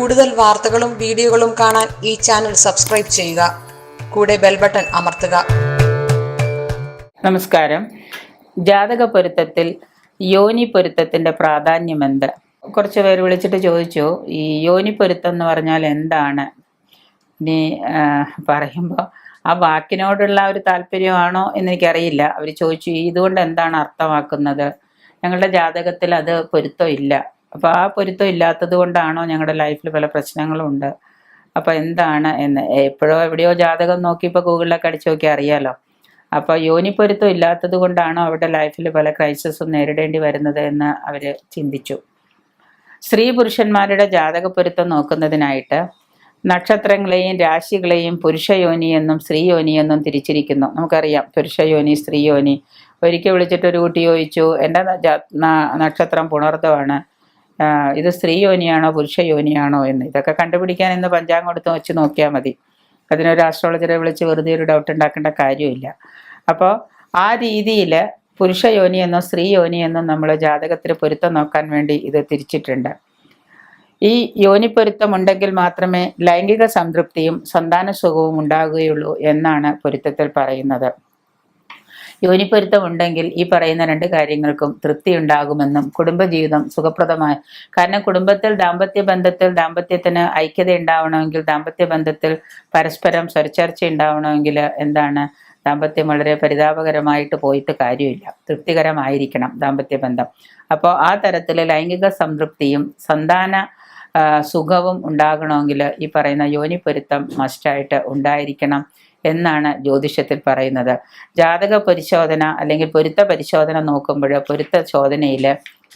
കൂടുതൽ വാർത്തകളും വീഡിയോകളും കാണാൻ ഈ ചാനൽ സബ്സ്ക്രൈബ് ചെയ്യുക. കൂടെ ബെൽ ബട്ടൺ അമർത്തുക. നമസ്കാരം. ജാതക പൊരുത്തത്തിൽ യോനി പൊരുത്തത്തിന്റെ പ്രാധാന്യം എന്ത്? കുറച്ച് പേര് വിളിച്ചിട്ട് ചോദിച്ചു, ഈ യോനി പൊരുത്തം എന്ന് പറഞ്ഞാൽ എന്താണ്? ഇനി പറയുമ്പോൾ ആ വാക്കിനോടുള്ള ഒരു താല്പര്യമാണോ എന്നെനിക്കറിയില്ല. അവർ ചോദിച്ചു, ഇതുകൊണ്ട് എന്താണ് അർത്ഥമാക്കുന്നത്? ഞങ്ങളുടെ ജാതകത്തിൽ അത് പൊരുത്തം ഇല്ല. അപ്പോൾ ആ പൊരുത്തം ഇല്ലാത്തത് കൊണ്ടാണോ ഞങ്ങളുടെ ലൈഫിൽ പല പ്രശ്നങ്ങളും ഉണ്ട്? അപ്പോൾ എന്താണ് എന്ന് എപ്പോഴോ എവിടെയോ ജാതകം നോക്കി ഇപ്പോൾ ഗൂഗിളിലൊക്കെ അടിച്ചു നോക്കി അറിയാലോ. അപ്പോൾ യോനി പൊരുത്തം ഇല്ലാത്തത് കൊണ്ടാണോ അവരുടെ ലൈഫിൽ പല ക്രൈസിസും നേരിടേണ്ടി വരുന്നത് എന്ന് അവർ ചിന്തിച്ചു. സ്ത്രീ പുരുഷന്മാരുടെ ജാതക പൊരുത്തം നോക്കുന്നതിനായിട്ട് നക്ഷത്രങ്ങളെയും രാശികളെയും പുരുഷയോനി എന്നും സ്ത്രീ യോനി എന്നും തിരിച്ചിരിക്കുന്നു. നമുക്കറിയാം പുരുഷയോനി സ്ത്രീ യോനി. ഒരിക്കൽ വിളിച്ചിട്ട് ഒരു കുട്ടി ചോദിച്ചു, എൻ്റെ നക്ഷത്രം പുണർത്തമാണ്, ഇത് സ്ത്രീ യോനിയാണോ പുരുഷ യോനിയാണോ എന്ന്. ഇതൊക്കെ കണ്ടുപിടിക്കാൻ ഇന്ന് പഞ്ചാംഗം എടുത്ത് വെച്ച് നോക്കിയാൽ മതി. അതിനൊരു ആസ്ട്രോളജറെ വിളിച്ച് വെറുതെ ഒരു ഡൗട്ട് ഉണ്ടാക്കേണ്ട കാര്യമില്ല. അപ്പോൾ ആ രീതിയിൽ പുരുഷ യോനി എന്നും സ്ത്രീ യോനി എന്നും നമ്മൾ ജാതകത്തിൽ പൊരുത്തം നോക്കാൻ വേണ്ടി ഇത് തിരിച്ചിട്ടുണ്ട്. ഈ യോനി പൊരുത്തം ഉണ്ടെങ്കിൽ മാത്രമേ ലൈംഗിക സംതൃപ്തിയും സന്താന സുഖവും ഉണ്ടാകുകയുള്ളൂ എന്നാണ് പൊരുത്തത്തിൽ പറയുന്നത്. യോനിപ്പൊരുത്തം ഉണ്ടെങ്കിൽ ഈ പറയുന്ന രണ്ട് കാര്യങ്ങൾക്കും തൃപ്തി ഉണ്ടാകുമെന്നും കുടുംബജീവിതം സുഖപ്രദമായ, കാരണം കുടുംബത്തിൽ ദാമ്പത്യത്തിന് ഐക്യത ഉണ്ടാവണമെങ്കിൽ, ദാമ്പത്യ ബന്ധത്തിൽ പരസ്പരം സ്വരച്ചേർച്ച ഉണ്ടാവണമെങ്കിൽ എന്താണ്, ദാമ്പത്യം വളരെ പരിതാപകരമായിട്ട് പോയിട്ട് കാര്യമില്ല, തൃപ്തികരമായിരിക്കണം ദാമ്പത്യ ബന്ധം. അപ്പോൾ ആ തരത്തിൽ ലൈംഗിക സംതൃപ്തിയും സന്താന സുഖവും ഉണ്ടാകണമെങ്കിൽ ഈ പറയുന്ന യോനിപ്പൊരുത്തം മസ്റ്റായിട്ട് ഉണ്ടായിരിക്കണം എന്നാണ് ജ്യോതിഷത്തിൽ പറയുന്നത്. ജാതക പരിശോധന അല്ലെങ്കിൽ പൊരുത്ത പരിശോധന നോക്കുമ്പോൾ പൊരുത്ത ശോധനയിൽ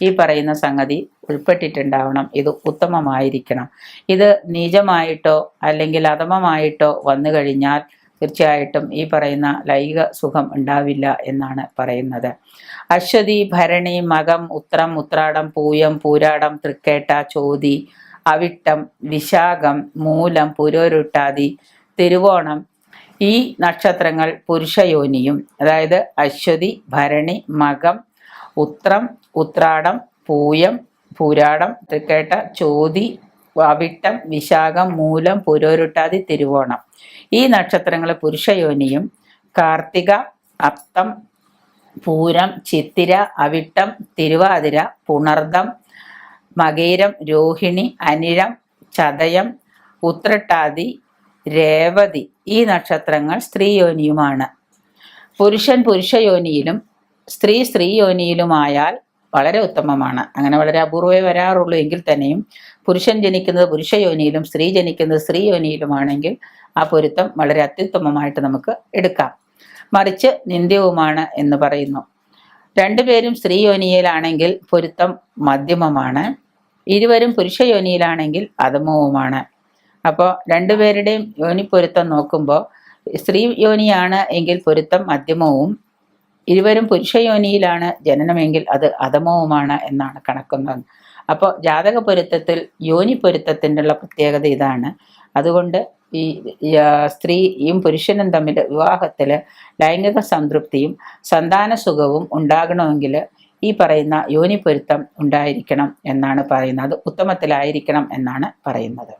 ഈ പറയുന്ന സംഗതി ഉൾപ്പെട്ടിട്ടുണ്ടാവണം. ഇത് ഉത്തമമായിരിക്കണം. ഇത് നീചമായിട്ടോ അല്ലെങ്കിൽ അധമമായിട്ടോ വന്നു കഴിഞ്ഞാൽ തീർച്ചയായിട്ടും ഈ പറയുന്ന ലൈംഗിക സുഖം ഉണ്ടാവില്ല എന്നാണ് പറയുന്നത്. അശ്വതി, ഭരണി, മകം, ഉത്രം, ഉത്രാടം, പൂയം, പൂരാടം, തൃക്കേട്ട, ചോതി, അവിട്ടം, വിശാഖം, മൂലം, പുരോരുട്ടാതി, തിരുവോണം ഈ നക്ഷത്രങ്ങൾ പുരുഷയോനിയും, അതായത് അശ്വതി, ഭരണി, മകം, ഉത്രം, ഉത്രാടം, പൂയം, പൂരാടം, തൃക്കേട്ട, ചോതി, അവിട്ടം, വിശാഖം, മൂലം, പുരോരുട്ടാതി, തിരുവോണം ഈ നക്ഷത്രങ്ങൾ പുരുഷയോനിയും, കാർത്തിക, അത്തം, പൂരം, ചിത്തിര, അവിട്ടം, തിരുവാതിര, പുണർദം, മകയിരം, രോഹിണി, അനിഴം, ചതയം, ഉത്രട്ടാതി, രേവതി ഈ നക്ഷത്രങ്ങൾ സ്ത്രീയോനിയുമാണ്. പുരുഷൻ പുരുഷയോനിയിലും സ്ത്രീ സ്ത്രീയോനിയിലുമായാൽ വളരെ ഉത്തമമാണ്. അങ്ങനെ വളരെ അപൂർവമേ വരാറുള്ളൂ എങ്കിൽ തന്നെയും പുരുഷൻ ജനിക്കുന്നത് പുരുഷയോനിയിലും സ്ത്രീ ജനിക്കുന്നത് സ്ത്രീയോനിയിലുമാണെങ്കിൽ ആ പൊരുത്തം വളരെ അത്യുത്തമമായിട്ട് നമുക്ക് എടുക്കാം. മറിച്ച് നിന്ദ്യവുമാണ് എന്ന് പറയുന്നു. രണ്ടുപേരും സ്ത്രീയോനിയിലാണെങ്കിൽ പൊരുത്തം മധ്യമമാണ്, ഇരുവരും പുരുഷയോനിയിലാണെങ്കിൽ അധമവുമാണ്. അപ്പോൾ രണ്ടുപേരുടെയും യോനി പൊരുത്തം നോക്കുമ്പോൾ സ്ത്രീ യോനിയാണ് എങ്കിൽ പൊരുത്തം മധ്യമവും, ഇരുവരും പുരുഷയോനിയിലാണ് ജനനമെങ്കിൽ അത് അധമവുമാണ് എന്നാണ് കണക്കുന്നത്. അപ്പോൾ ജാതക പൊരുത്തത്തിൽ യോനി പൊരുത്തത്തിൻ്റെ പ്രത്യേകത ഇതാണ്. അതുകൊണ്ട് ഈ സ്ത്രീയും പുരുഷനും തമ്മിൽ വിവാഹത്തിൽ ലൈംഗിക സംതൃപ്തിയും സന്താന സുഖവും ഉണ്ടാകണമെങ്കിൽ ഈ പറയുന്ന യോനി പൊരുത്തം ഉണ്ടായിരിക്കണം എന്നാണ് പറയുന്നത്. അത് ഉത്തമത്തിലായിരിക്കണം എന്നാണ് പറയുന്നത്.